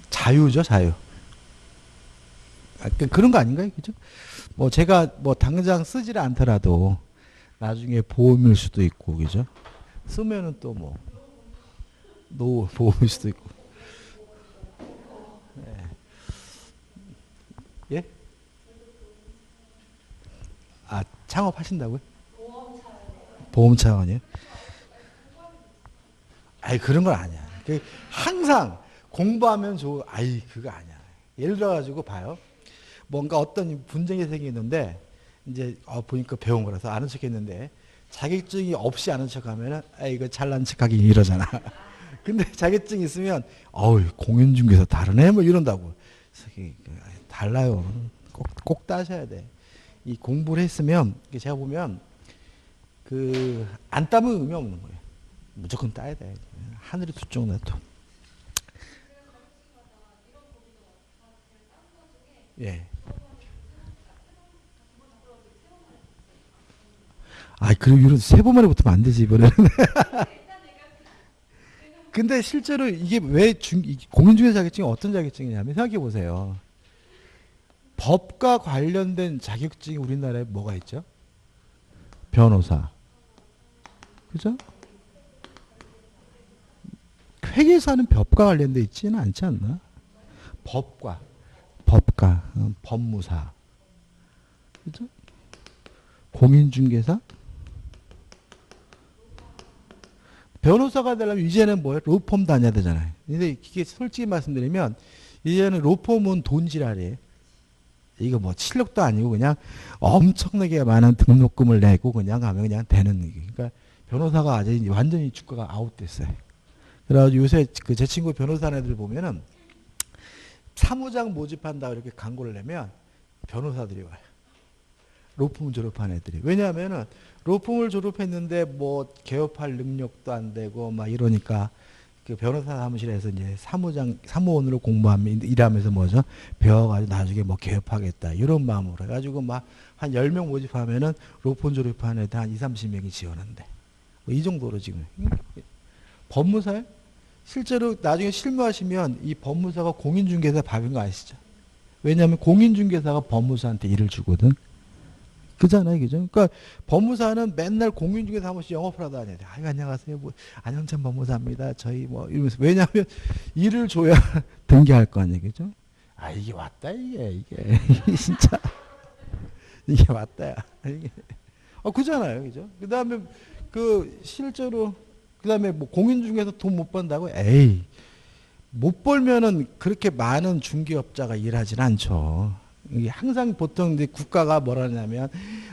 자유죠, 자유. 그런 거 아닌가요? 그죠? 뭐 제가 뭐 당장 쓰지를 않더라도 나중에 보험일 수도 있고, 그죠? 쓰면은 또 뭐 노후 보험일 수도 있고. 예? 아, 창업하신다고요? 보험 차원이요? 아이, 그런 건 아니야. 항상 공부하면 아이, 그거 아니야. 예를 들어가지고 봐요. 뭔가 어떤 분쟁이 생기는데, 이제, 보니까 배운 거라서 아는 척 했는데, 자격증이 없이 아는 척 하면은, 이거 잘난 척 하기 이러잖아. 근데 자격증이 있으면, 공인중개사 다르네? 뭐 이런다고. 그래서 달라요. 꼭 따셔야 돼. 이 공부를 했으면, 제가 보면, 안 따면 의미 없는 거예요. 무조건 따야 돼. 하늘이 두 쪽 나도. 예. 그리고 이런 세 번 만에 붙으면 안 되지, 이번에는. 근데 실제로 이게 왜 공인중개사 자격증이 어떤 자격증이냐면, 생각해 보세요. 법과 관련된 자격증이 우리나라에 뭐가 있죠? 변호사. 그죠? 회계사는 법과 관련돼 있지는 않지 않나? 법과, 법무사. 그죠? 공인중개사? 변호사가 되려면 이제는 뭐예요? 로펌 다녀야 되잖아요. 근데 이게 솔직히 말씀드리면 이제는 로펌은 돈지랄이에요. 이거 뭐 실력도 아니고 그냥 엄청나게 많은 등록금을 내고 그냥 하면 그냥 되는 얘기. 그러니까 변호사가 아직 완전히 주가가 아웃됐어요. 그래가지고 요새 제 친구 변호사 애들 보면은 사무장 모집한다 이렇게 광고를 내면 변호사들이 와요. 로펌 졸업한 애들이. 왜냐하면은 로펌을 졸업했는데 뭐 개업할 능력도 안 되고 막 이러니까 그 변호사 사무실에서 이제 사무원으로 공부하면 일하면서 뭐죠? 배워가지고 나중에 뭐 개업하겠다 이런 마음으로 해가지고 막 한 10명 모집하면은 로펌 졸업한 애들 한 20-30명이 지원한대. 뭐 이 정도로 지금. 법무사요? 실제로 나중에 실무하시면 이 법무사가 공인중개사 밥인 거 아시죠? 왜냐하면 공인중개사가 법무사한테 일을 주거든. 그잖아요, 그죠? 그러니까 법무사는 맨날 공인중개사 한 번씩 영업을 하다 다녀야 돼. 안녕하세요, 뭐 안영찬 법무사입니다. 저희 뭐 이러면서. 왜냐하면 일을 줘야 등기할 거 아니에요, 그죠? 이게 왔다 이게 진짜 이게 왔다야. 이게 그잖아요, 그죠? 그다음에 실제로 그다음에 뭐 공인중개사 돈 못 번다고? 에이, 못 벌면은 그렇게 많은 중개업자가 일하진 않죠. 이게 항상 보통 이제 국가가 뭐라냐면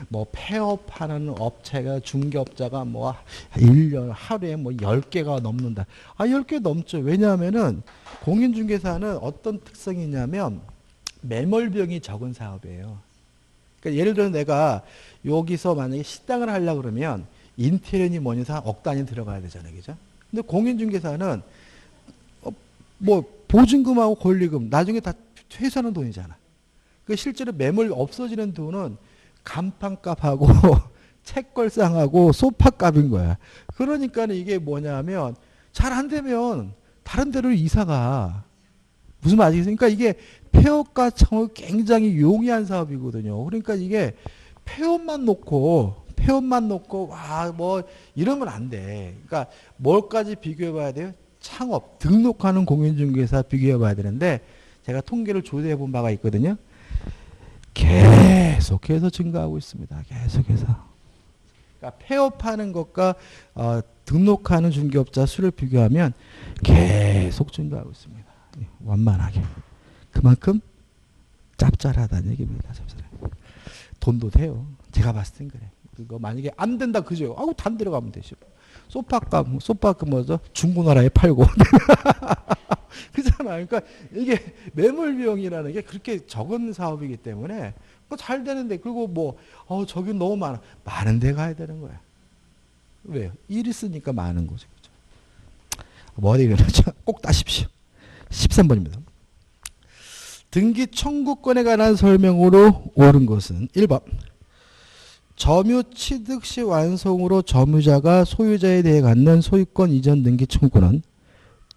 뭐 폐업하는 업체가 중개업자가 뭐 1년 하루에 뭐 10개가 넘는다. 10개 넘죠. 왜냐하면은 공인중개사는 어떤 특성이 있냐면 매몰비용이 적은 사업이에요. 그러니까 예를 들어 내가 여기서 만약에 식당을 하려고 그러면 인테리어니 뭐니 억 단위 들어가야 되잖아요. 그죠? 근데 공인중개사는 뭐 보증금하고 권리금 나중에 다 회수하는 돈이잖아. 그 실제로 매물 없어지는 돈은 간판값하고 책걸상하고 소파값인 거야. 그러니까 이게 뭐냐면 잘 안 되면 다른 데로 이사가. 무슨 말이겠어요? 그러니까 이게 폐업과 창업이 굉장히 용이한 사업이거든요. 그러니까 이게 폐업만 놓고 뭐 이러면 안 돼. 그러니까 뭘까지 비교해 봐야 돼요? 창업, 등록하는 공인중개사 비교해 봐야 되는데 제가 통계를 조사해 본 바가 있거든요. 계속해서 증가하고 있습니다. 계속해서. 그러니까 폐업하는 것과 등록하는 중개업자 수를 비교하면 계속 증가하고 있습니다. 완만하게. 그만큼 짭짤하다는 얘기입니다. 짭짤해. 돈도 돼요. 제가 봤을 땐 그래. 그거 만약에 안 된다 그죠? 단 데려가면 되죠. 소파값 뭐죠? 중고나라에 팔고. 그잖아. 그러니까 이게 매몰 비용이라는 게 그렇게 적은 사업이기 때문에 잘 되는데 그리고 뭐 저기 너무 많은 데 가야 되는 거야. 왜요? 일 있으니까 많은 거죠. 그죠? 뭐 어디 그러죠? 꼭 따십시오. 13번입니다. 등기 청구권에 관한 설명으로 옳은 것은 1번. 점유 취득 시 완성으로 점유자가 소유자에 대해 갖는 소유권 이전 등기 청구권은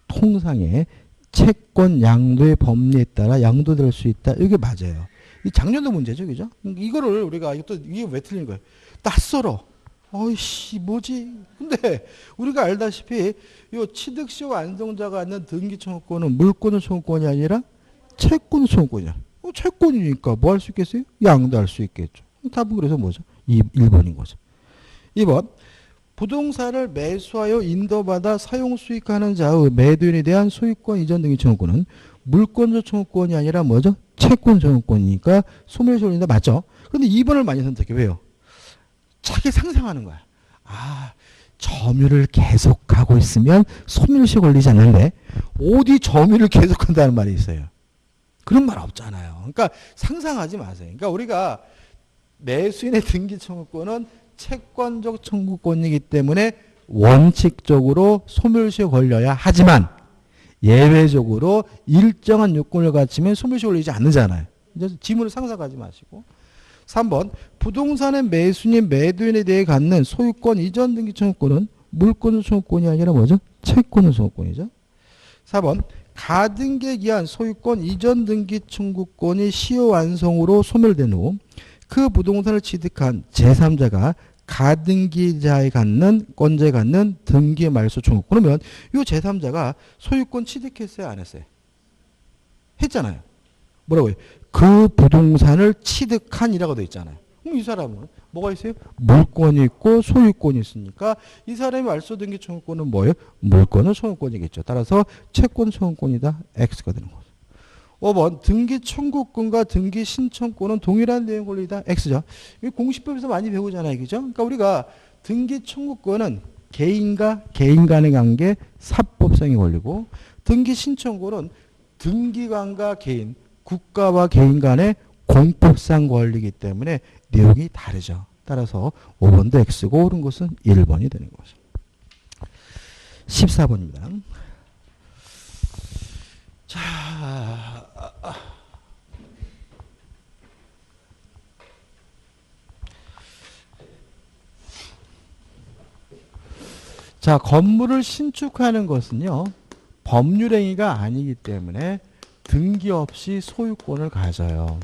통상의 채권 양도의 법리에 따라 양도될 수 있다. 이게 맞아요. 이 작년도 문제죠, 그죠? 이거를 우리가 이게 왜 틀린 거예요? 낯설어. 어이씨, 뭐지? 근데 우리가 알다시피 요 취득시 완성자가 갖는 등기 청구권은 물권의 청구권이 아니라 채권의 청구권이야. 채권이니까 뭐 할 수 있겠어요? 양도할 수 있겠죠. 답은 그래서 뭐죠? 1번인 거죠. 2번. 부동산을 매수하여 인도받아 사용 수익하는 자의 매도인에 대한 소유권 이전 등기 청구권은 물권적 청구권이 아니라 뭐죠? 채권 청구권이니까 소멸시 걸린다. 맞죠? 그런데 2번을 많이 선택해. 왜요? 자기 상상하는 거야. 아, 점유를 계속하고 있으면 소멸시 걸리지 않는데 어디 점유를 계속한다는 말이 있어요. 그런 말 없잖아요. 그러니까 상상하지 마세요. 그러니까 우리가 매수인의 등기 청구권은 채권적 청구권이기 때문에 원칙적으로 소멸시효 걸려야 하지만 예외적으로 일정한 요건을 갖추면 소멸시효 걸리지 않는잖아요. 이제 지문을 상상하지 마시고. 3번 부동산의 매수인 매도인에 대해 갖는 소유권 이전 등기 청구권은 물권의 청구권이 아니라 뭐죠? 채권의 청구권이죠. 4번 가등기에 기한 소유권 이전 등기 청구권이 시효 완성으로 소멸된 후 그 부동산을 취득한 제3자가 가등기자에 갖는 권자에 갖는 등기 말소 청구. 그러면 이 제3자가 소유권 취득했어요, 안 했어요? 했잖아요. 뭐라고요? 그 부동산을 취득한이라고 되어 있잖아요. 그럼 이 사람은 뭐가 있어요? 물권이 있고 소유권이 있으니까 이 사람의 말소 등기 청구권은 뭐예요? 물권은 청구권이겠죠. 따라서 채권 청구권이다. X가 되는 거죠. 5번 등기 청구권과 등기 신청권은 동일한 내용 권리다. X죠. 이 공시법에서 많이 배우잖아요. 그죠? 그러니까 우리가 등기 청구권은 개인과 개인 간의 관계 사법성이 걸리고 등기 신청권은 등기관과 개인, 국가와 개인 간의 공법상 권리이기 때문에 내용이 다르죠. 따라서 5번도 X고 옳은 것은 1번이 되는 거죠. 14번입니다. 자, 건물을 신축하는 것은요, 법률행위가 아니기 때문에 등기 없이 소유권을 가져요.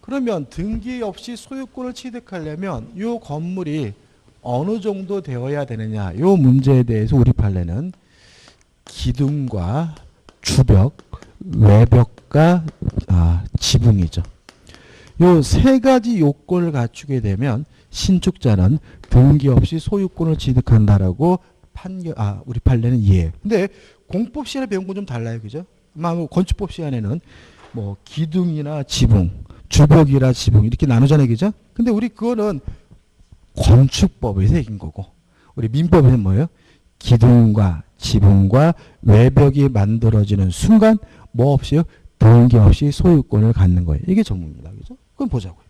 그러면 등기 없이 소유권을 취득하려면 이 건물이 어느 정도 되어야 되느냐, 이 문제에 대해서 우리 판례는 기둥과 주벽, 외벽과 지붕이죠. 이 세 가지 요건을 갖추게 되면 신축자는 등기 없이 소유권을 취득한다라고 우리 판례는 이해해요. 근데 공법 시간에 배운 건 좀 달라요. 그죠? 아마 건축법 시간에는 뭐 기둥이나 지붕, 주벽이나 지붕 이렇게 나누잖아요. 그죠? 근데 우리 그거는 건축법에서 얘기한 거고, 우리 민법에는 뭐예요? 기둥과 지붕과 외벽이 만들어지는 순간 뭐 없이요? 등기 없이 소유권을 갖는 거예요. 이게 전문입니다. 그죠? 그럼 보자고요.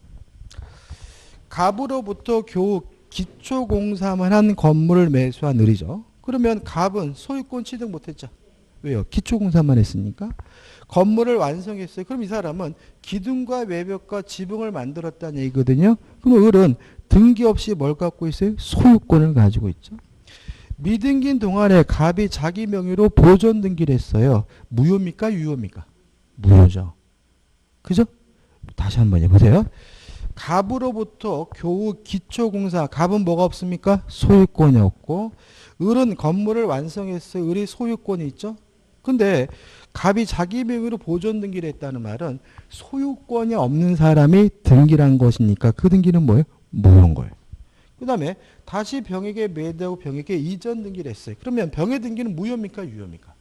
갑으로부터 겨우 기초공사만 한 건물을 매수한 을이죠. 그러면 갑은 소유권 취득 못했죠. 왜요? 기초공사만 했으니까. 건물을 완성했어요. 그럼 이 사람은 기둥과 외벽과 지붕을 만들었다는 얘기거든요. 그럼 을은 등기 없이 뭘 갖고 있어요? 소유권을 가지고 있죠. 미등기인 동안에 갑이 자기 명의로 보존 등기를 했어요. 무효입니까? 유효입니까? 무효죠. 그죠? 다시 한번 해보세요. 갑으로부터 겨우 기초공사, 갑은 뭐가 없습니까? 소유권이 없고, 을은 건물을 완성했어요. 을이 소유권이 있죠. 근데 갑이 자기 명의로 보존 등기를 했다는 말은 소유권이 없는 사람이 등기를 한 것이니까 그 등기는 뭐예요? 무효인 거예요. 그 다음에 다시 병에게 매도하고 병에게 이전 등기를 했어요. 그러면 병의 등기는 무효입니까? 유효입니까?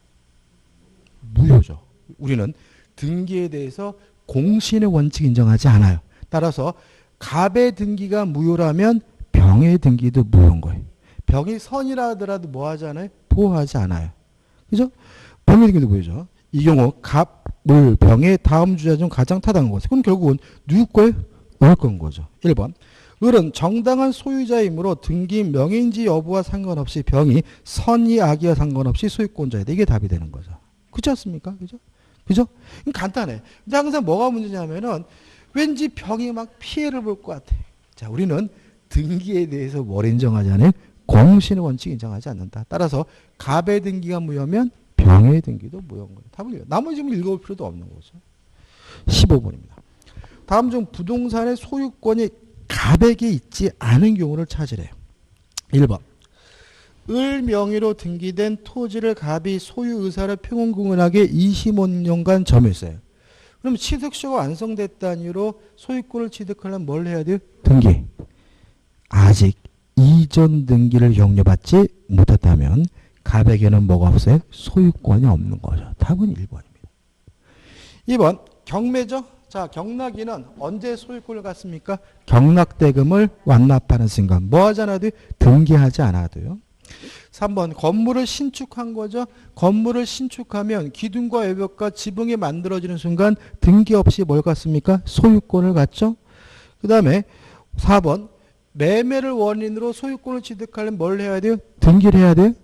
무효죠. 우리는 등기에 대해서 공신의 원칙 인정하지 않아요. 따라서 갑의 등기가 무효라면 병의 등기도 무효인 거예요. 병이 선이라 하더라도 뭐 하지 않아요? 보호하지 않아요. 그죠? 병의 등기도 무효죠. 이 경우 갑, 물, 병의 다음 주자 중 가장 타당한 것은 그럼 결국은 누구 거예요? 을 건 거죠. 1번. 을은 정당한 소유자이므로 등기 명의인지 여부와 상관없이 병이 선이 악이와 상관없이 소유권자이다. 이게 답이 되는 거죠. 그렇지 않습니까? 그죠? 그죠? 간단해. 근데 항상 뭐가 문제냐면은 왠지 병이 막 피해를 볼 것 같아. 자, 우리는 등기에 대해서 뭘 인정하지 않아요? 공신의 원칙 인정하지 않는다. 따라서 갑의 등기가 무효면 병의 등기도 무효인 거예요. 답을 나머지 질문 읽어볼 필요도 없는 거죠. 15번입니다. 다음 중 부동산의 소유권이 갑에게 있지 않은 경우를 찾으래요. 1번. 을 명의로 등기된 토지를 갑이 소유 의사를 평온구분하게 25년간 점유했어요. 그럼 취득서가 완성됐다는 이유로 소유권을 취득하려면 뭘 해야 돼요? 등기. 아직 이전 등기를 용려받지 못했다면 갑에게는 뭐가 없어요? 소유권이 없는 거죠. 답은 1번입니다. 2번 경매죠. 자, 경락인은 언제 소유권을 갖습니까? 경락대금을 완납하는 순간. 뭐 하지 않아도 등기하지 않아도요. 3번 건물을 신축한 거죠. 건물을 신축하면 기둥과 외벽과 지붕이 만들어지는 순간 등기 없이 뭘 갖습니까? 소유권을 갖죠. 그 다음에 4번 매매를 원인으로 소유권을 취득하려면 뭘 해야 돼요? 등기를 해야 돼요.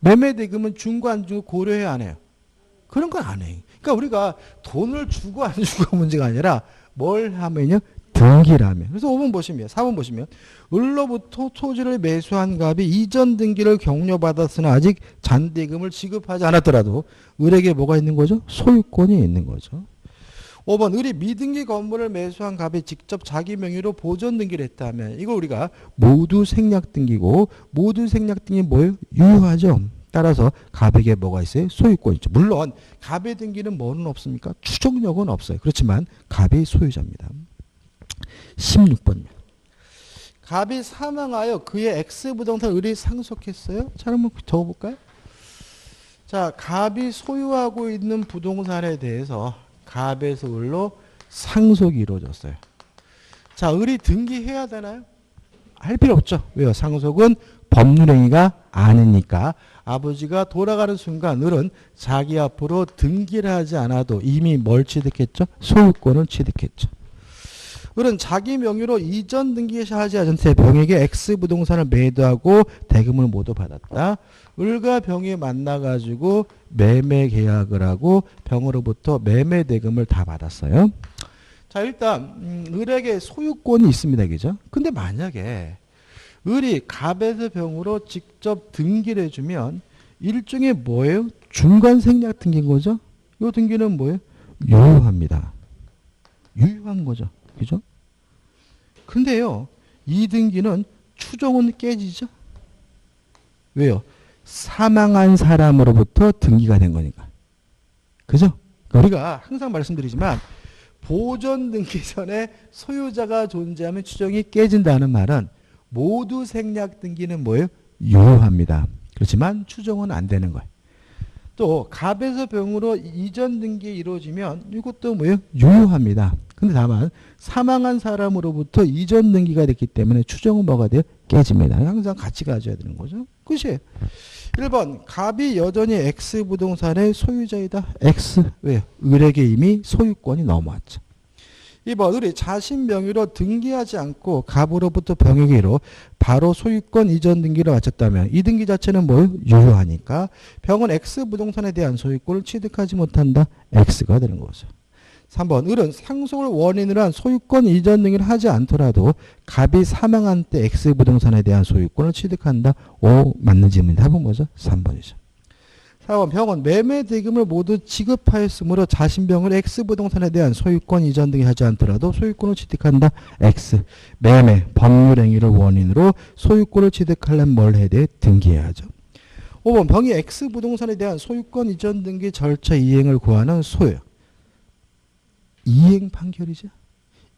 매매대금은 중고 안 주고 고려해야 안 해요. 그런 건 안 해요. 그러니까 우리가 돈을 주고 안 주고 문제가 아니라 뭘 하면요? 등기라면. 그래서 5번 보시면, 4번 보시면 을로부터 토지를 매수한 갑이 이전 등기를 격려받았으나 아직 잔대금을 지급하지 않았더라도 을에게 뭐가 있는 거죠? 소유권이 있는 거죠. 5번 을이 미등기 건물을 매수한 갑이 직접 자기 명의로 보존 등기를 했다면 이걸 우리가 모두 생략 등기고 모두 생략 등기 뭐예요? 유효하죠. 따라서 갑에게 뭐가 있어요? 소유권이 있죠. 물론 갑의 등기는 뭐는 없습니까? 추정력은 없어요. 그렇지만 갑이 소유자입니다. 16번입니다. 갑이 사망하여 그의 X부동산 을이 상속했어요. 자, 한번 적어볼까요? 자, 갑이 소유하고 있는 부동산에 대해서 갑에서 을로 상속이 이루어졌어요. 자, 을이 등기해야 되나요? 할 필요 없죠. 왜요? 상속은 법률행위가 아니니까 아버지가 돌아가는 순간 을은 자기 앞으로 등기를 하지 않아도 이미 뭘 취득했죠? 소유권을 취득했죠. 을은 자기 명의로 이전 등기하지 않은 채 병에게 X부동산을 매도하고 대금을 모두 받았다. 을과 병이 만나가지고 매매 계약을 하고 병으로부터 매매 대금을 다 받았어요. 자, 일단 을에게 소유권이 있습니다. 그죠? 근데 만약에 을이 갑에서 병으로 직접 등기를 해주면 일종의 뭐예요? 중간 생략 등기인 거죠? 이 등기는 뭐예요? 유효합니다. 유효한 거죠. 그죠? 근데요, 이 등기는 추정은 깨지죠? 왜요? 사망한 사람으로부터 등기가 된 거니까. 그죠? 우리가 항상 말씀드리지만, 보존 등기 전에 소유자가 존재하면 추정이 깨진다는 말은 모두 생략 등기는 뭐예요? 유효합니다. 그렇지만 추정은 안 되는 거예요. 또 갑에서 병으로 이전 등기 이루어지면 이것도 뭐예요? 유효합니다. 근데 다만 사망한 사람으로부터 이전 등기가 됐기 때문에 추정은 뭐가 돼요? 깨집니다. 항상 같이 가져야 되는 거죠. 끝이에요. 1번 갑이 여전히 X부동산의 소유자이다. X. 왜요? 을에게 이미 소유권이 넘어왔죠. 2번 을이 자신 명의로 등기하지 않고 갑으로부터 병에게로 바로 소유권 이전 등기를 마쳤다면 이 등기 자체는 뭐예요? 유효하니까 병은 X부동산에 대한 소유권을 취득하지 못한다. X가 되는 거죠. 3번 을은 상속을 원인으로 한 소유권 이전 등기를 하지 않더라도 갑이 사망한 때 X부동산에 대한 소유권을 취득한다. O 맞는 질문이 답은 뭐죠? 3번이죠. 4번 병은 매매 대금을 모두 지급하였으므로 자신 병을 X부동산에 대한 소유권 이전 등이 하지 않더라도 소유권을 취득한다. X. 매매, 법률행위를 원인으로 소유권을 취득하려면 뭘 해야 돼? 등기해야 하죠. 5번 병이 X부동산에 대한 소유권 이전 등기 절차 이행을 구하는 소요. 이행 판결이죠.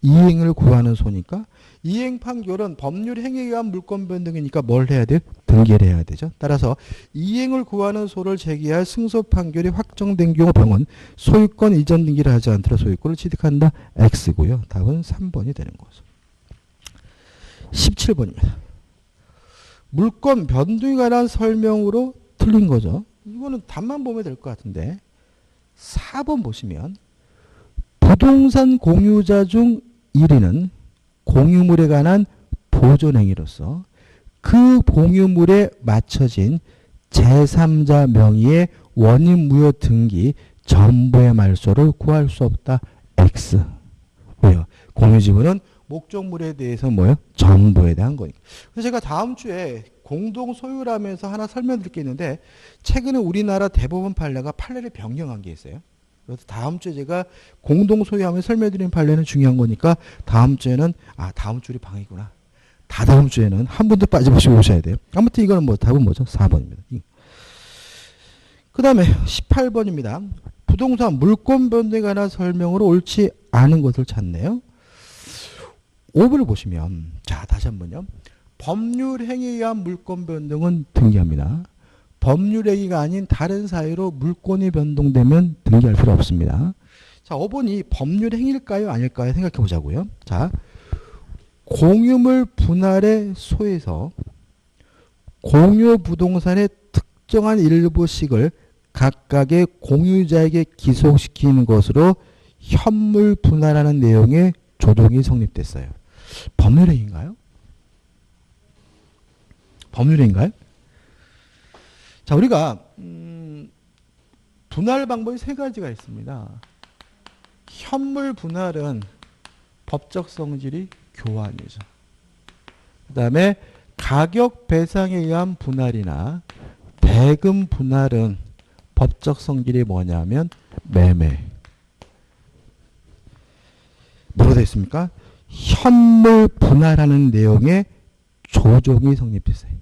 이행을 구하는 소니까 이행 판결은 법률 행위에 의한 물권 변동이니까 뭘 해야 돼요? 등기를 해야 되죠. 따라서 이행을 구하는 소를 제기할 승소 판결이 확정된 경우 병은 소유권 이전 등기를 하지 않더라도 소유권을 취득한다. X고요. 답은 3번이 되는 거죠. 17번입니다. 물권 변동에 관한 설명으로 틀린 거죠. 이거는 답만 보면 될 것 같은데 4번 보시면 부동산 공유자 중 1위는 공유물에 관한 보존행위로서 그 공유물에 맞춰진 제3자 명의의 원인무효 등기 전부의 말소를 구할 수 없다. X. 왜요? 공유지분은 목적물에 대해서 뭐예요? 전부에 대한 거니까. 그래서 제가 다음 주에 공동 소유라면서 하나 설명드릴 게 있는데 최근에 우리나라 대법원 판례가 판례를 변경한 게 있어요. 그래서 다음 주에 제가 공동 소유하면 설명드린 판례는 중요한 거니까 다음 주에는 다음 주이 방이구나. 다다음 주에는 한 분도 빠짐없이 오셔야 돼요. 아무튼 이거는 뭐 답은 뭐죠? 4번입니다. 그 다음에 18번입니다. 부동산 물권 변동에 관한 설명으로 옳지 않은 것을 찾네요. 5번을 보시면 자 다시 한번요. 법률 행위에 의한 물권 변동은 등기합니다. 법률 행위가 아닌 다른 사유로 물권이 변동되면 등기할 필요 없습니다. 자 5번이 법률 행위일까요? 아닐까요? 생각해 보자고요. 자 공유물 분할의 소에서 공유 부동산의 특정한 일부씩을 각각의 공유자에게 기속시키는 것으로 현물 분할하는 내용의 조정이 성립됐어요. 법률행위인가요? 법률행위인가요? 자, 우리가 분할 방법이 세 가지가 있습니다. 현물 분할은 법적 성질이 교환이죠. 그 다음에 가격 배상에 의한 분할이나 대금 분할은 법적 성질이 뭐냐면 매매. 뭐로 되어 있습니까? 현물 분할하는 내용의 조정이 성립됐어요.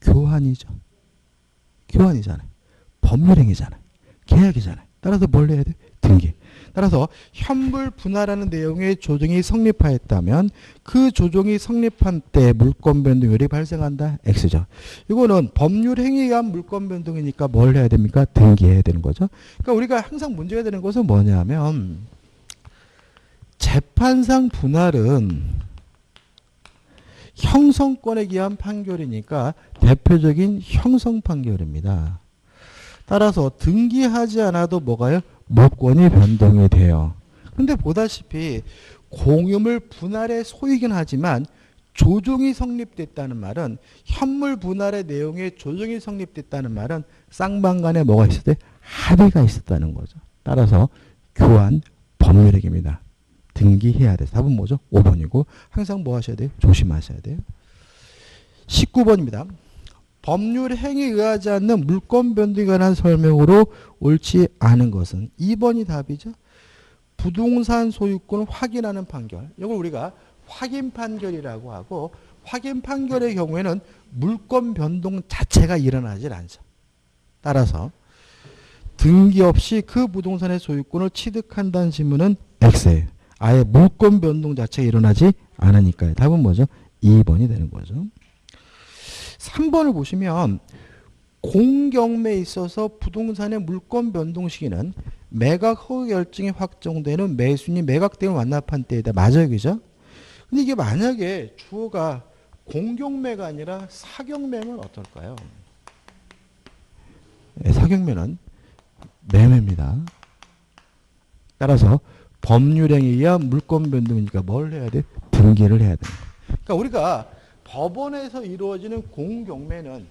교환이죠. 교환이잖아요. 법률행위잖아요. 계약이잖아요. 따라서 뭘 해야 돼? 등기. 따라서 현물 분할하는 내용의 조정이 성립하였다면 그 조정이 성립한 때 물권 변동율이 발생한다. X죠. 이거는 법률 행위에 의한 물권 변동이니까 뭘 해야 됩니까? 등기해야 되는 거죠. 그러니까 우리가 항상 문제가 되는 것은 뭐냐면 재판상 분할은 형성권에 의한 판결이니까 대표적인 형성 판결입니다. 따라서 등기하지 않아도 뭐가요? 물권이 변동이 돼요. 근데 보다시피 공유물 분할의 소이긴 하지만 조정이 성립됐다는 말은 현물 분할의 내용에 조정이 성립됐다는 말은 쌍방간에 뭐가 있었대? 합의가 있었다는 거죠. 따라서 교환 법률행위입니다. 등기해야 돼. 답은 뭐죠? 5번이고 항상 뭐 하셔야 돼요? 조심하셔야 돼요. 19번입니다. 법률 행위에 의하지 않는 물권 변동에 관한 설명으로 옳지 않은 것은 2번이 답이죠. 부동산 소유권을 확인하는 판결. 이걸 우리가 확인 판결이라고 하고 확인 판결의 경우에는 물권 변동 자체가 일어나질 않죠. 따라서 등기 없이 그 부동산의 소유권을 취득한다는 지문은 X예요. 아예 물권 변동 자체가 일어나지 않으니까요. 답은 뭐죠? 2번이 되는 거죠. 3번을 보시면 공경매에 있어서 부동산의 물권 변동 시기는 매각 허위 결정이 확정되는 매수인이 매각대금 완납한 때이다. 맞아요. 그죠? 근데 이게 만약에 주어가 공경매가 아니라 사경매면 어떨까요? 네, 사경매는 매매입니다. 따라서 법률행위에 의한 물권 변동이니까 뭘 해야 돼? 등기를 해야 됩니다. 그러니까 우리가 법원에서 이루어지는 공경매는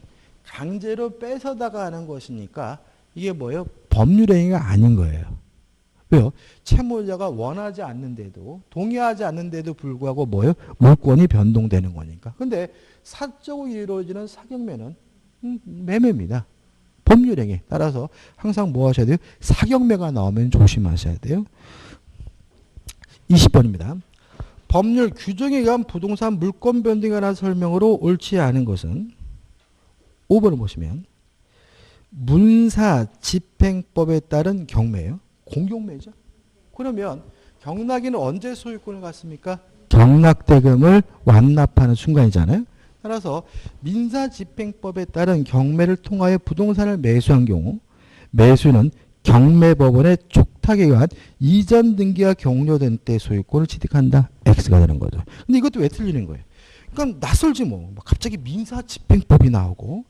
강제로 뺏어다가 하는 것이니까 이게 뭐예요? 법률행위가 아닌 거예요. 왜요? 채무자가 원하지 않는데도 동의하지 않는데도 불구하고 뭐예요? 물권이 변동되는 거니까. 근데 사적으로 이루어지는 사경매는 매매입니다. 법률행위. 따라서 항상 뭐 하셔야 돼요? 사경매가 나오면 조심하셔야 돼요. 20번입니다. 법률 규정에 의한 부동산 물권 변동에 관한 설명으로 옳지 않은 것은 5번을 보시면 문사 집행법에 따른 경매예요. 공경매죠. 그러면 경락인은 언제 소유권을 갖습니까? 경락대금을 완납하는 순간이잖아요. 따라서 민사집행법에 따른 경매를 통하여 부동산을 매수한 경우 매수는 경매법원의 촉탁에 의한 이전 등기가 종료된 때 소유권을 취득한다. X가 되는 거죠. 근데 이것도 왜 틀리는 거예요? 그러니까 낯설지 뭐. 갑자기 민사집행법이 나오고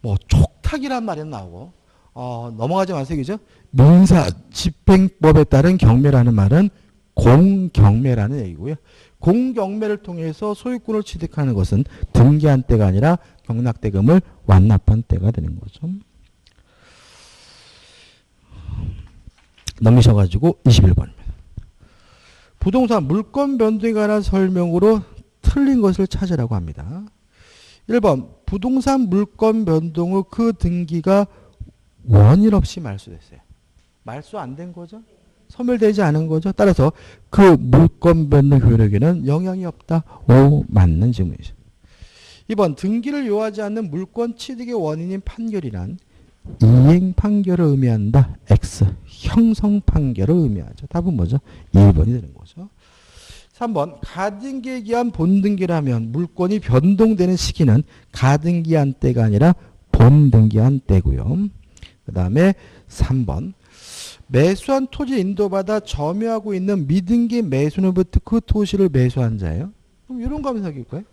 뭐 촉탁이란 말이 나오고 넘어가지 마세요. 그죠? 민사집행법에 따른 경매라는 말은 공경매라는 얘기고요. 공경매를 통해서 소유권을 취득하는 것은 등기한 때가 아니라 경락대금을 완납한 때가 되는 거죠. 넘기셔가지고 21번입니다. 부동산 물권 변동에 관한 설명으로 틀린 것을 찾으라고 합니다. 1번 부동산 물권 변동 후 그 등기가 원인 없이 말소됐어요. 말소 안 된 거죠? 소멸되지 않은 거죠? 따라서 그 물권 변동 효력에는 영향이 없다. 오, 맞는 질문이죠. 2번 등기를 요하지 않는 물권 취득의 원인인 판결이란 이행 판결을 의미한다. X. 형성 판결을 의미하죠. 답은 뭐죠? 1번이 되는 거죠. 3번 가등기에 기한 본등기라면 물권이 변동되는 시기는 가등기한 때가 아니라 본등기한 때고요. 그 다음에 3번 매수한 토지 인도받아 점유하고 있는 미등기 매수인으로부터 그 토지를 매수한 자예요. 그럼 이런 거 하면 사귈까요?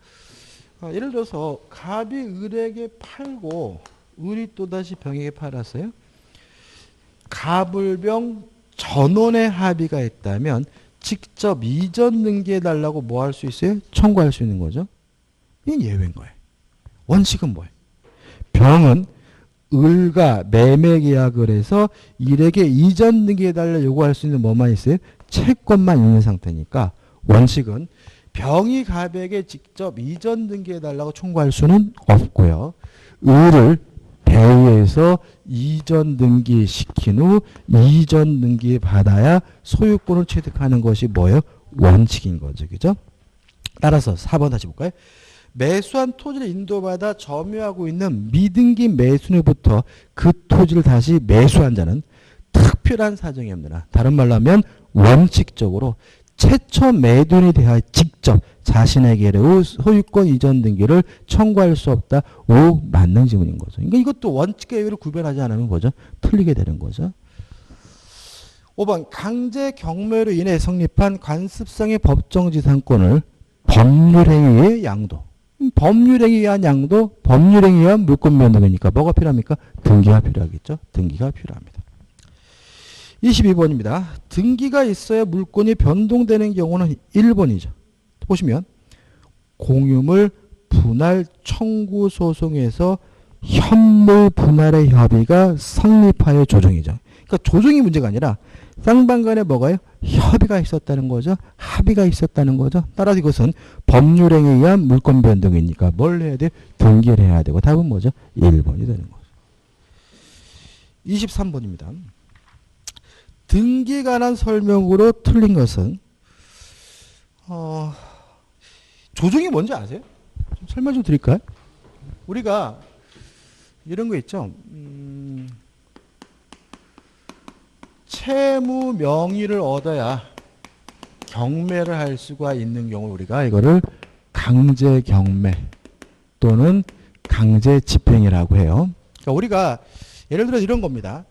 예를 들어서 갑이 을에게 팔고 을이 또다시 병에게 팔았어요. 갑을병 전원의 합의가 있다면 직접 이전 등기해달라고 뭐 할 수 있어요? 청구할 수 있는 거죠. 이게 예외인 거예요. 원칙은 뭐예요? 병은 을과 매매 계약을 해서 일에게 이전 등기해달라 요구할 수 있는 뭐만 있어요? 채권만 있는 상태니까 원칙은 병이 갑에게 직접 이전 등기해달라고 청구할 수는 없고요. 을을 대의해서 이전 등기 시킨 후 이전 등기 받아야 소유권을 취득하는 것이 뭐예요? 원칙인 거죠. 그죠? 따라서 4번 다시 볼까요? 매수한 토지를 인도받아 점유하고 있는 미등기 매수인으로부터 그 토지를 다시 매수한 자는 특별한 사정이 없느나 다른 말로 하면 원칙적으로 최초 매도인에 대하여 직접 자신에게로 소유권 이전 등기를 청구할 수 없다. 오, 맞는 질문인 거죠. 그러니까 이것도 원칙과 예외를 구별하지 않으면 뭐죠? 틀리게 되는 거죠. 5번 강제 경매로 인해 성립한 관습성의 법정지상권을 법률행위의 양도. 법률행위에 의한 양도, 법률행위에 의한 물권 변동이니까 뭐가 필요합니까? 등기가 필요하겠죠. 등기가 필요합니다. 22번입니다. 등기가 있어야 물권이 변동되는 경우는 1번이죠. 보시면 공유물 분할 청구 소송에서 현물 분할의 협의가 성립하여 조정이죠. 그러니까 조정이 문제가 아니라 쌍방간에 뭐가요? 협의가 있었다는 거죠. 합의가 있었다는 거죠. 따라서 이것은 법률행위에 의한 물권 변동이니까 뭘 해야 돼? 등기를 해야 되고 답은 뭐죠? 1번이 되는 거죠. 23번입니다. 등기에 관한 설명으로 틀린 것은 조정이 뭔지 아세요? 좀 설명 좀 드릴까요? 우리가 이런 거 있죠. 채무 명의를 얻어야 경매를 할 수가 있는 경우 우리가 이거를 강제 경매 또는 강제 집행이라고 해요. 그러니까 우리가 예를 들어 이런 겁니다.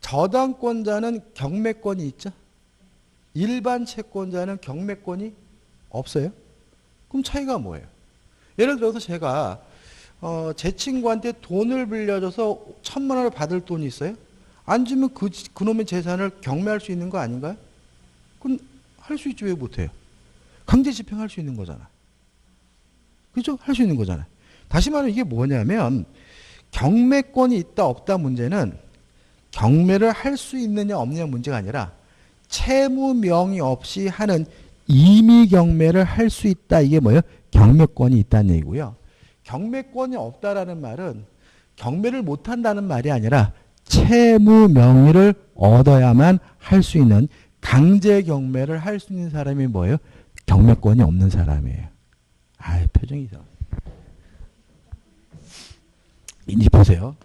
저당권자는 경매권이 있죠. 일반 채권자는 경매권이 없어요. 그럼 차이가 뭐예요? 예를 들어서 제가 제 친구한테 돈을 빌려줘서 1,000만 원을 받을 돈이 있어요. 안 주면 그놈의 재산을 경매할 수 있는 거 아닌가요? 그럼 할 수 있지 왜 못해요? 강제 집행할 수 있는 거잖아. 그죠? 할 수 있는 거잖아요. 다시 말하면 이게 뭐냐면 경매권이 있다 없다 문제는 경매를 할 수 있느냐 없느냐 문제가 아니라 채무 명의 없이 하는 임의 경매를 할 수 있다. 이게 뭐예요? 경매권이 있다는 얘기고요. 경매권이 없다라는 말은 경매를 못한다는 말이 아니라 채무 명의를 얻어야만 할 수 있는 강제 경매를 할 수 있는 사람이 뭐예요? 경매권이 없는 사람이에요. 아, 표정이 이상해. 이제 보세요.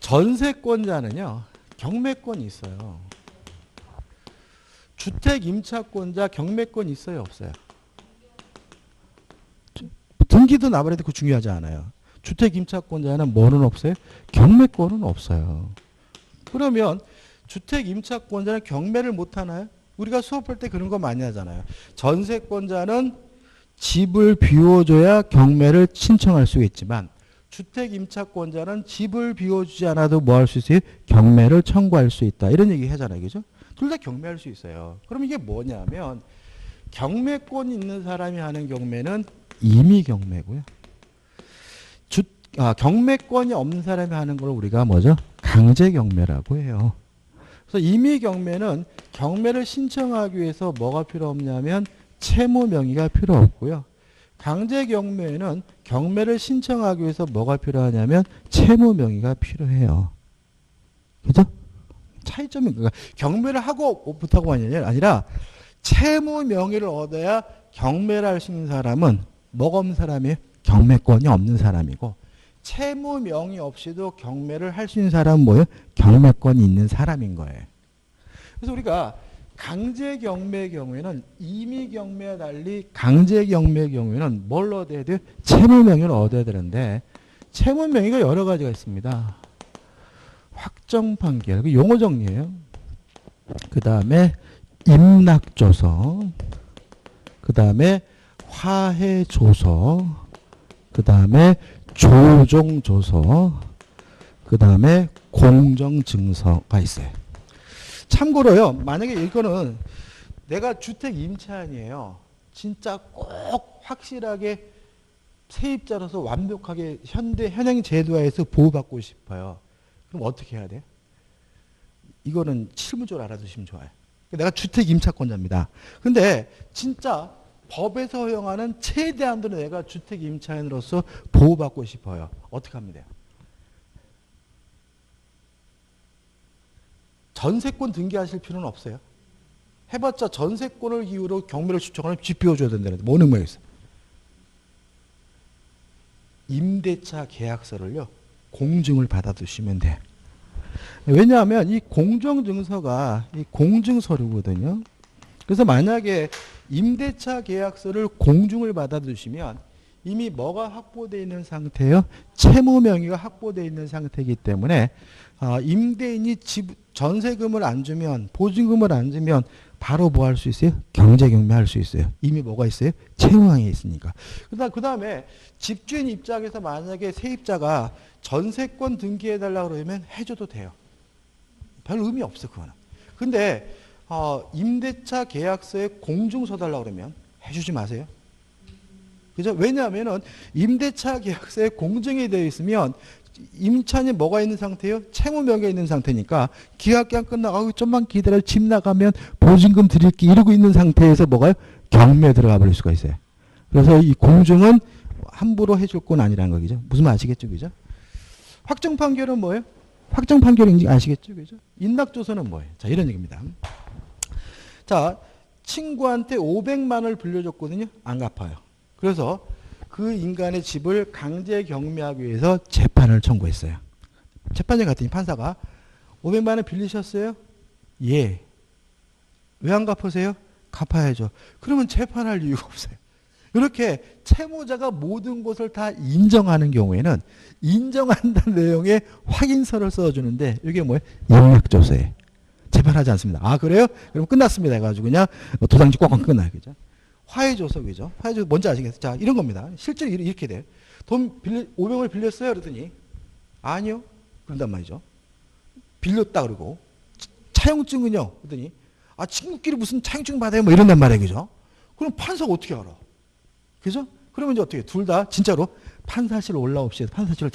전세권자는요. 경매권이 있어요. 주택 임차권자 경매권이 있어요, 없어요? 등기도 나발해도 그거 중요하지 않아요. 주택 임차권자는 뭐는 없어요? 경매권은 없어요. 그러면 주택 임차권자는 경매를 못 하나요? 우리가 수업할 때 그런 거 많이 하잖아요. 전세권자는 집을 비워줘야 경매를 신청할 수 있지만 주택 임차권자는 집을 비워주지 않아도 뭐 할 수 있어요? 경매를 청구할 수 있다. 이런 얘기 하잖아요. 그죠? 둘 다 경매할 수 있어요. 그럼 이게 뭐냐면 경매권이 있는 사람이 하는 경매는 임의 경매고요. 경매권이 없는 사람이 하는 걸 우리가 뭐죠? 강제 경매라고 해요. 그래서 임의 경매는 경매를 신청하기 위해서 뭐가 필요 없냐면 채무 명의가 필요 없고요. 강제 경매에는 경매를 신청하기 위해서 뭐가 필요하냐면 채무 명의가 필요해요. 그죠? 차이점이 그러니까 경매를 하고 못하고 아니라 채무 명의를 얻어야 경매를 할 수 있는 사람은 뭐가 없는 사람이에요? 경매권이 없는 사람이고 채무 명의 없이도 경매를 할 수 있는 사람은 뭐예요? 경매권이 있는 사람인 거예요. 그래서 우리가 강제 경매의 경우에는 임의 경매와 달리 강제 경매의 경우에는 뭘 얻어야 돼요? 채무 명의를 얻어야 되는데 채무 명의가 여러 가지가 있습니다. 확정 판결, 그 용어 정리예요. 그 다음에 임낙조서, 그 다음에 화해조서, 그 다음에 조정조서, 그 다음에 공정증서가 있어요. 참고로요, 만약에 이거는 내가 주택 임차인이에요. 진짜 꼭 확실하게 세입자로서 완벽하게 현행 제도하에서 보호받고 싶어요. 그럼 어떻게 해야 돼? 이거는 실무적으로 알아두시면 좋아요. 내가 주택 임차권자입니다. 근데 진짜 법에서 허용하는 최대한도로 내가 주택 임차인으로서 보호받고 싶어요. 어떻게 하면 돼요? 전세권 등기하실 필요는 없어요. 해봤자 전세권을 이유로 경매를 신청하면 쥐비워줘야 된다는데 뭐 능력이 있어요? 임대차 계약서를요 공증을 받아두시면 돼. 왜냐하면 이 공정증서가 이 공증서류거든요. 그래서 만약에 임대차 계약서를 공증을 받아두시면 이미 뭐가 확보되어 있는 상태예요? 채무 명의가 확보되어 있는 상태이기 때문에 임대인이 전세금을 안 주면 보증금을 안 주면 바로 뭐 할 수 있어요? 경제경매할 수 있어요. 이미 뭐가 있어요? 채무항이 있으니까. 그 다음에 집주인 입장에서 만약에 세입자가 전세권 등기해달라고 그러면 해줘도 돼요. 별 의미 없어 그거는. 근데 임대차 계약서에 공증 서달라고 그러면 해주지 마세요. 그죠? 왜냐하면은 임대차 계약서에 공증이 되어 있으면 임차인이 뭐가 있는 상태예요? 채무 명의가 있는 상태니까 계약기간 끝나고 좀만 기다려 집 나가면 보증금 드릴게 이러고 있는 상태에서 뭐가요? 경매에 들어가 버릴 수가 있어요. 그래서 이 공증은 함부로 해줄 건 아니라는 거죠. 무슨 말 아시겠죠? 그죠? 확정 판결은 뭐예요? 확정 판결인지 아시겠죠? 그죠? 인낙조서는 뭐예요? 자, 이런 얘기입니다. 자, 친구한테 500만 원을 빌려줬거든요. 안 갚아요. 그래서 그 인간의 집을 강제 경매하기 위해서 재판을 청구했어요. 재판에 갔더니 판사가 500만 원 빌리셨어요? 예. 왜 안 갚으세요? 갚아야죠. 그러면 재판할 이유가 없어요. 이렇게 채무자가 모든 것을 다 인정하는 경우에는 인정한다는 내용의 확인서를 써주는데 이게 뭐예요? 인낙조서예요. 재판하지 않습니다. 아 그래요? 그럼 끝났습니다. 해가지고 그냥 도장지 꽉꽉 끝나요. 그죠? 화해조서 그죠? 화해조서 뭔지 아시겠어요? 자 이런 겁니다. 실제로 이렇게 돼요. 돈 500을 빌렸어요? 그랬더니 아니요. 그런단 말이죠. 빌렸다 그러고 차용증은요? 그랬더니 아 친구끼리 무슨 차용증 받아요? 뭐 이런단 말이에요. 그죠? 그럼 판사가 어떻게 알아? 그죠? 그러면 이제 어떻게 둘 다 진짜로 판사실 올라옵시다. 판사실을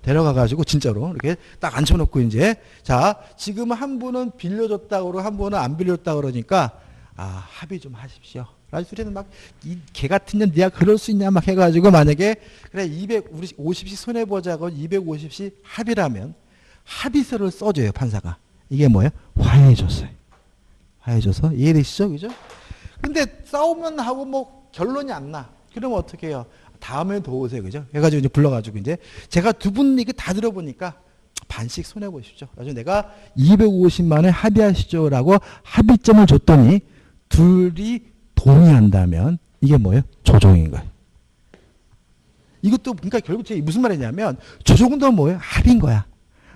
데려가가지고 진짜로 이렇게 딱 앉혀놓고 이제 자 지금 한 분은 빌려줬다고 그러고 한 분은 안 빌려줬다고 그러니까 아 합의 좀 하십시오. 라는 소리는 막 이 개 같은 년 네가 그럴 수 있냐 막 해가지고 만약에 그래 250씩 손해보자고 250씩 합의라면 합의서를 써줘요 판사가. 이게 뭐예요? 화해조서예요. 화해조서 이해되시죠? 그죠? 근데 싸우면 하고 뭐 결론이 안 나. 그러면 어떻게 해요? 다음에 더 오세요. 그죠? 해가지고 이제 불러가지고 이제 제가 두 분 이게 다 들어보니까 반씩 손해보십시오. 나중에 내가 250만 원에 합의하시죠라고 합의점을 줬더니 둘이 동의한다면 이게 뭐예요? 조정인 거예요. 이것도 그러니까 결국 제 무슨 말이냐면 조정도 뭐예요? 합의인 거야.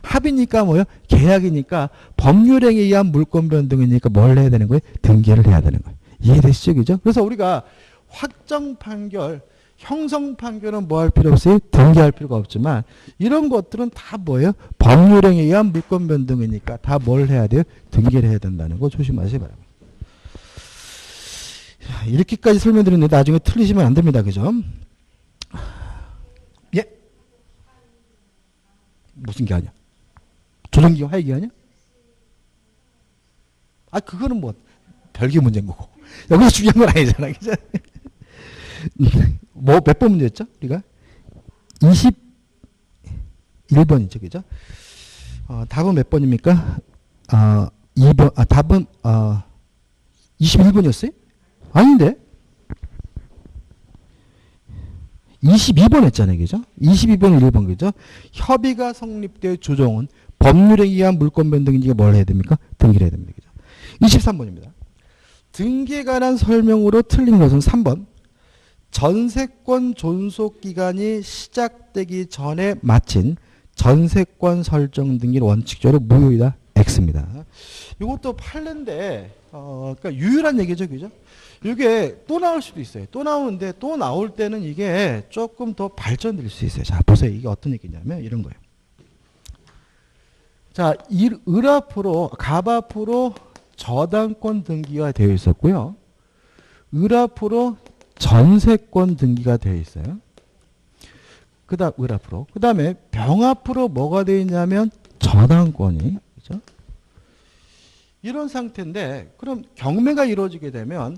합의니까 뭐예요? 계약이니까 법률행위에 의한 물권 변동이니까 뭘 해야 되는 거예요? 등기를 해야 되는 거예요. 이해되시죠? 그죠? 그래서 우리가 확정 판결, 형성 판결은 뭐 할 필요 없어요? 등기할 필요가 없지만 이런 것들은 다 뭐예요? 법률행위에 의한 물권 변동이니까 다 뭘 해야 돼요? 등기를 해야 된다는 거 조심하시기 바랍니다. 이렇게까지 설명드렸는데 나중에 틀리시면 안 됩니다. 그죠? 예? 무슨 기한이야? 조정기간, 화해기간이야? 아 그거는 뭐 별개 문제인 거고 여기서 중요한 건 아니잖아. 그죠? 뭐 몇 번 문제였죠? 우리가 21번이죠. 그죠? 답은 몇 번입니까? 2번, 답은 21번이었어요? 아닌데? 22번 했잖아요. 그죠? 22번 1번 그죠? 협의가 성립된 조정은 법률에 의한 물권 변동인지가 뭘 해야 됩니까? 등기를 해야 됩니다. 그죠? 23번입니다. 등기에 관한 설명으로 틀린 것은 3번. 전세권 존속 기간이 시작되기 전에 마친 전세권 설정 등기는 원칙적으로 무효이다. X입니다. 이것도 판례인데 그러니까 유일한 얘기죠. 그죠? 이게 또 나올 수도 있어요. 또 나오는데 또 나올 때는 이게 조금 더 발전될 수 있어요. 자, 보세요. 이게 어떤 얘기냐면 이런 거예요. 자, 을 앞으로 갑 앞으로 저당권 등기가 되어 있었고요. 을 앞으로 전세권 등기가 되어 있어요. 그다음 을 앞으로. 그다음에 병 앞으로 뭐가 되어 있냐면 저당권이. 그죠? 이런 상태인데 그럼 경매가 이루어지게 되면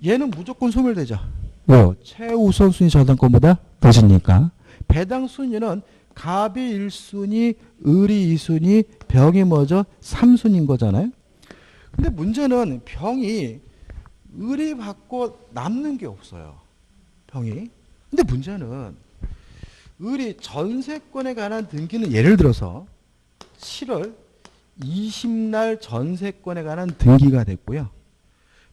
얘는 무조건 소멸되죠. 왜요? 최우선순위 저당권보다 늦으니까. 배당 순위는 갑이 1순위, 을이 2순위, 병이 뭐죠? 3순위인 거잖아요. 근데 문제는 병이 을이 받고 남는 게 없어요. 병이. 근데 문제는 을이 전세권에 관한 등기는 예를 들어서 7월 20날 전세권에 관한 등기가 됐고요.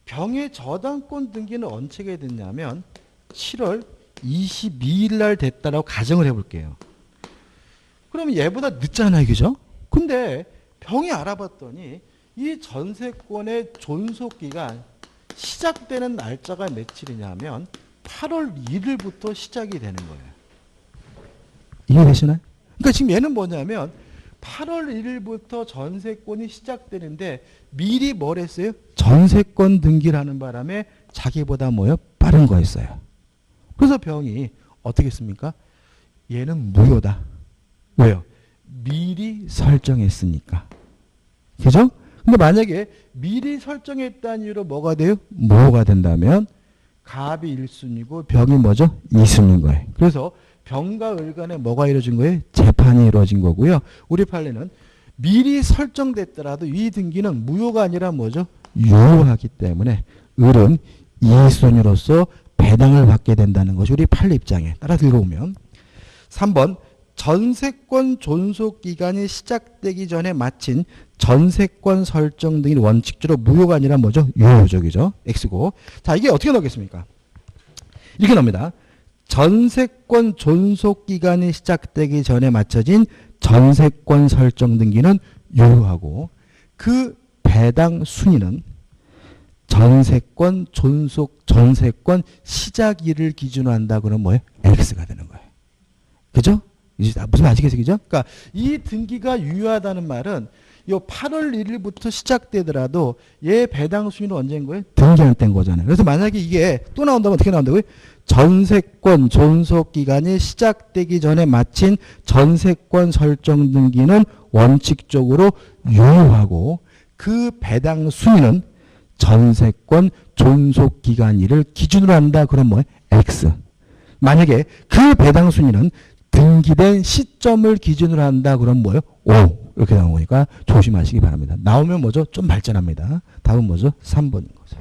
병의 저당권 등기는 언제게 됐냐면 7월 22일 날 됐다라고 가정을 해볼게요. 그럼 얘보다 늦잖아요. 그죠? 근데 병이 알아봤더니 이 전세권의 존속기간 시작되는 날짜가 며칠이냐면 8월 1일부터 시작이 되는 거예요. 이해되시나요? 그러니까 지금 얘는 뭐냐면 8월 1일부터 전세권이 시작되는데 미리 뭘 했어요? 전세권 등기를 하는 바람에 자기보다 뭐요? 빠른 거였어요. 그래서 병이 어떻게 했습니까? 얘는 무효다. 왜요? 미리 설정했으니까. 그죠? 근데 만약에 미리 설정했다는 이유로 뭐가 돼요? 무효가 된다면 갑이 1순위고 병이 뭐죠? 2순위인 거예요. 그래서 병과 을 간에 뭐가 이루어진 거예요? 재판이 이루어진 거고요. 우리 판례는 미리 설정됐더라도 이 등기는 무효가 아니라 뭐죠? 유효하기 때문에 을은 2순위로서 배당을 받게 된다는 것이 우리 판례 입장에 따라 들어오면 3번 전세권 존속 기간이 시작되기 전에 마친 전세권 설정 등이 원칙적으로 무효가 아니라 뭐죠? 유효적이죠. X고. 자, 이게 어떻게 나오겠습니까? 이렇게 나옵니다. 전세권 존속 기간이 시작되기 전에 맞춰진 전세권 설정 등기는 유효하고 그 배당 순위는 전세권 존속 전세권 시작일을 기준으로 한다 그러면 뭐예요? X가 되는 거예요. 그죠? 무슨 아시겠어요? 그죠? 그러니까 이 등기가 유효하다는 말은 요 8월 1일부터 시작되더라도 얘 배당 순위는 언제인 거예요? 등기할 때인 거잖아요. 그래서 만약에 이게 또 나온다면 어떻게 나온다고요? 전세권 존속 기간이 시작되기 전에 마친 전세권 설정 등기는 원칙적으로 유효하고 그 배당 순위는 전세권 존속 기간일을 기준으로 한다. 그럼 뭐예요? X. 만약에 그 배당 순위는 등기된 시점을 기준으로 한다. 그럼 뭐예요? O. 이렇게 나오니까 조심하시기 바랍니다. 나오면 뭐죠? 좀 발전합니다. 답은 뭐죠? 3번인 거죠.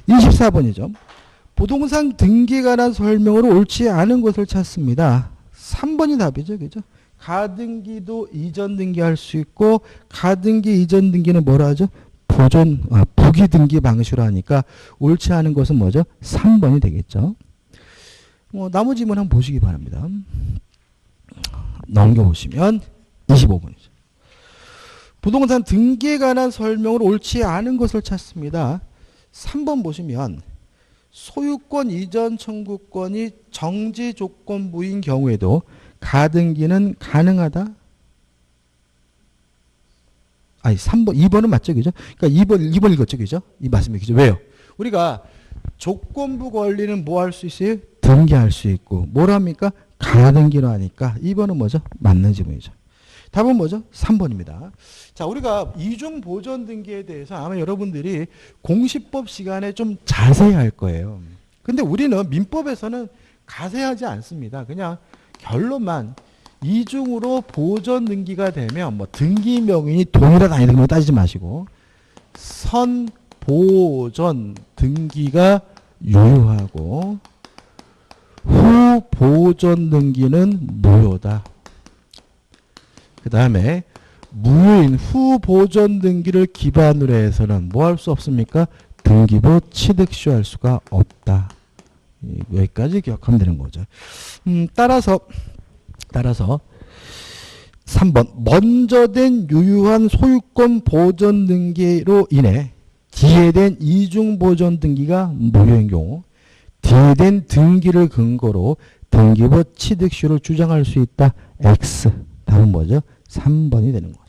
24번이죠. 부동산 등기에 관한 설명으로 옳지 않은 것을 찾습니다. 3번이 답이죠. 그죠? 가등기도 이전 등기할 수 있고 가등기 이전 등기는 뭐라 하죠? 부기 등기 방식으로 하니까 옳지 않은 것은 뭐죠? 3번이 되겠죠. 나머지 질문 한번 보시기 바랍니다. 넘겨보시면 25번이죠. 부동산 등기에 관한 설명으로 옳지 않은 것을 찾습니다. 3번 보시면 소유권 이전 청구권이 정지 조건부인 경우에도 가등기는 가능하다. 아니 3번, 2번은 맞죠, 그죠? 그러니까 2번 읽었죠, 그죠? 이 말씀이죠. 왜요? 우리가 조건부 권리는 뭐 할 수 있어요? 등기할 수 있고, 뭘 합니까? 가등기로 하니까 2번은 뭐죠? 맞는 지문이죠. 답은 뭐죠? 3번입니다. 자, 우리가 이중 보전 등기에 대해서 아마 여러분들이 공시법 시간에 좀 자세히 할 거예요. 근데 우리는 민법에서는 가세하지 않습니다. 그냥 결론만 이중으로 보존 등기가 되면 뭐 등기 명인이 동일하다 아니다 그런 거 따지지 마시고 선 보존 등기가 유효하고 후 보존 등기는 무효다. 그 다음에 무효인 후 보존 등기를 기반으로 해서는 뭐 할 수 없습니까? 등기부 취득시효할 수가 없다. 여기까지 기억하면 되는 거죠. 따라서 3번 먼저 된 유효한 소유권 보존 등기로 인해 뒤에 된 이중 보존 등기가 무효인 경우 뒤에 된 등기를 근거로 등기부 취득시효를 주장할 수 있다. X. 답은 뭐죠? 3번이 되는 거죠.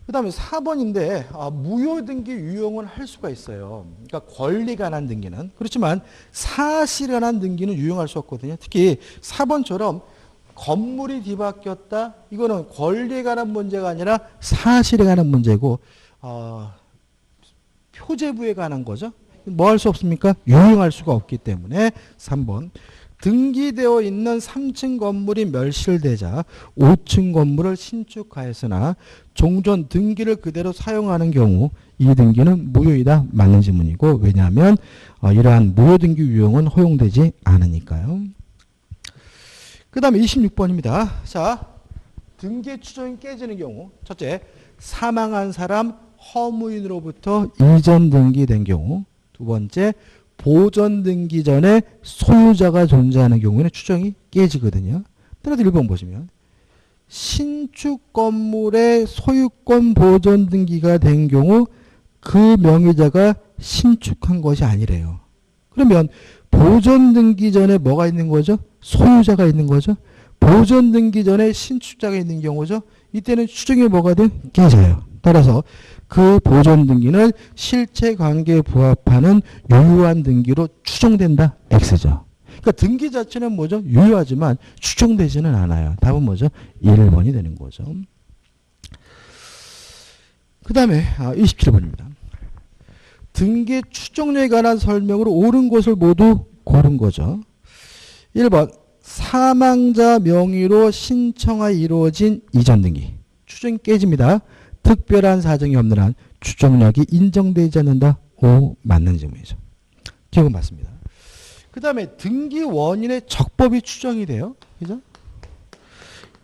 그 다음에 4번인데 무효 등기 유용은 할 수가 있어요. 그러니까 권리 관한 등기는. 그렇지만 사실에 관한 등기는 유용할 수 없거든요. 특히 4번처럼 건물이 뒤바뀌었다. 이거는 권리에 관한 문제가 아니라 사실에 관한 문제고 표제부에 관한 거죠. 뭐 할 수 없습니까? 유용할 수가 없기 때문에 3번. 등기되어 있는 3층 건물이 멸실되자 5층 건물을 신축하였으나 종전 등기를 그대로 사용하는 경우 이 등기는 무효이다. 맞는 질문이고 왜냐하면 이러한 무효 등기 유용은 허용되지 않으니까요. 그 다음에 26번입니다. 자, 등기 추정이 깨지는 경우 첫째, 사망한 사람 허무인으로부터 이전 등기된 경우 두 번째, 보전 등기 전에 소유자가 존재하는 경우에는 추정이 깨지거든요. 따라서 1번 보시면 신축 건물의 소유권 보전 등기가 된 경우 그 명의자가 신축한 것이 아니래요. 그러면 보전 등기 전에 뭐가 있는 거죠? 소유자가 있는 거죠. 보전 등기 전에 신축자가 있는 경우죠. 이때는 추정이 뭐가 돼? 깨져요. 따라서 그 보존 등기는 실체 관계에 부합하는 유효한 등기로 추정된다. X죠. 그러니까 등기 자체는 뭐죠? 유효하지만 추정되지는 않아요. 답은 뭐죠? 1번이 되는 거죠. 그 다음에 27번입니다. 등기 추정료에 관한 설명으로 옳은 것을 모두 고른 거죠. 1번 사망자 명의로 신청하여 이루어진 이전 등기. 추정이 깨집니다. 특별한 사정이 없는 한 추정력이 인정되지 않는다. O 맞는 질문이죠. 기억은 맞습니다. 그 다음에 등기 원인의 적법이 추정이 돼요. 그죠?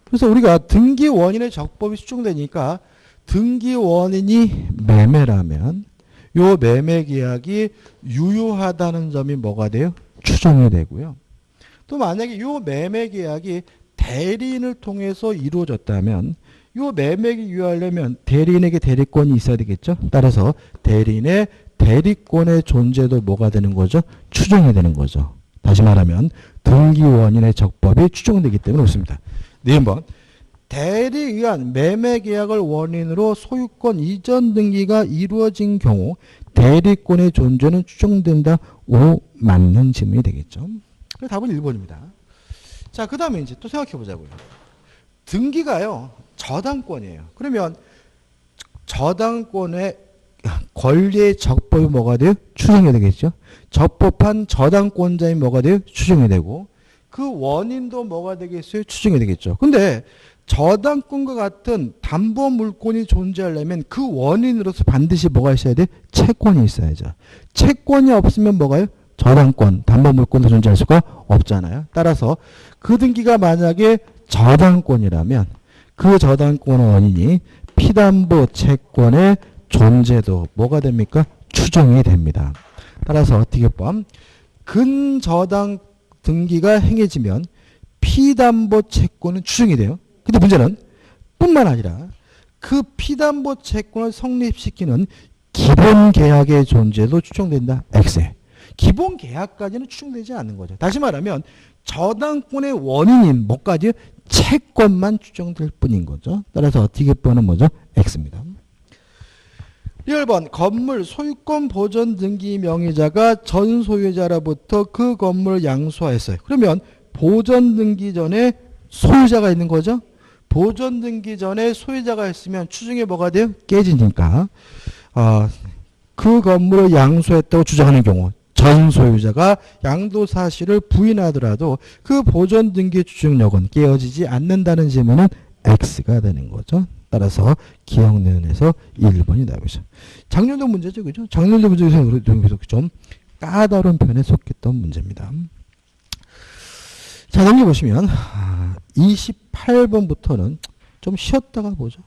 그래서 우리가 등기 원인의 적법이 추정되니까 등기 원인이 매매라면 요 매매 계약이 유효하다는 점이 뭐가 돼요? 추정이 되고요. 또 만약에 요 매매 계약이 대리인을 통해서 이루어졌다면 요 매매가 유효하려면 대리인에게 대리권이 있어야 되겠죠. 따라서 대리인의 대리권의 존재도 뭐가 되는 거죠? 추정이 되는 거죠. 다시 말하면 등기 원인의 적법이 추정되기 때문에 그렇습니다. 네 번 대리에 의한 매매 계약을 원인으로 소유권 이전 등기가 이루어진 경우 대리권의 존재는 추정된다. O 맞는 질문이 되겠죠. 그래서 답은 1번입니다. 자, 그 다음에 이제 또 생각해 보자고요. 등기가요, 저당권이에요. 그러면 저당권의 권리의 적법이 뭐가 돼요? 추정이 되겠죠. 적법한 저당권자인 뭐가 돼요? 추정이 되고 그 원인도 뭐가 되겠어요? 추정이 되겠죠. 근데 저당권과 같은 담보 물권이 존재하려면 그 원인으로서 반드시 뭐가 있어야 돼? 채권이 있어야죠. 채권이 없으면 뭐가요? 저당권, 담보 물권도 존재할 수가 없잖아요. 따라서 그 등기가 만약에 저당권이라면 그 저당권 원인이 피담보 채권의 존재도 뭐가 됩니까? 추정이 됩니다. 따라서 어떻게 보면 근저당 등기가 행해지면 피담보 채권은 추정이 돼요. 근데 문제는 뿐만 아니라 그 피담보 채권을 성립시키는 기본 계약의 존재도 추정된다. X에. 기본 계약까지는 추정되지 않는 거죠. 다시 말하면 저당권의 원인인 뭐까지 채권만 추정될 뿐인 거죠. 따라서 어떻게 보면 뭐죠? X입니다. 1번 건물 소유권 보전 등기 명의자가 전 소유자로부터 그 건물을 양수하였어요. 그러면 보전 등기 전에 소유자가 있는 거죠. 보전 등기 전에 소유자가 있으면 추정이 뭐가 돼요? 깨지니까 그 건물을 양수했다고 주장하는 경우 전 소유자가 양도 사실을 부인하더라도 그 보존 등기 추정력은 깨어지지 않는다는 질문은 X가 되는 거죠. 따라서 기억론에서 1번이 나오죠. 장년도 문제죠. 그죠? 장년도 문제에서 좀 까다로운 편에 속했던 문제입니다. 자, 넘겨보시면 28번부터는 좀 쉬었다가 보죠.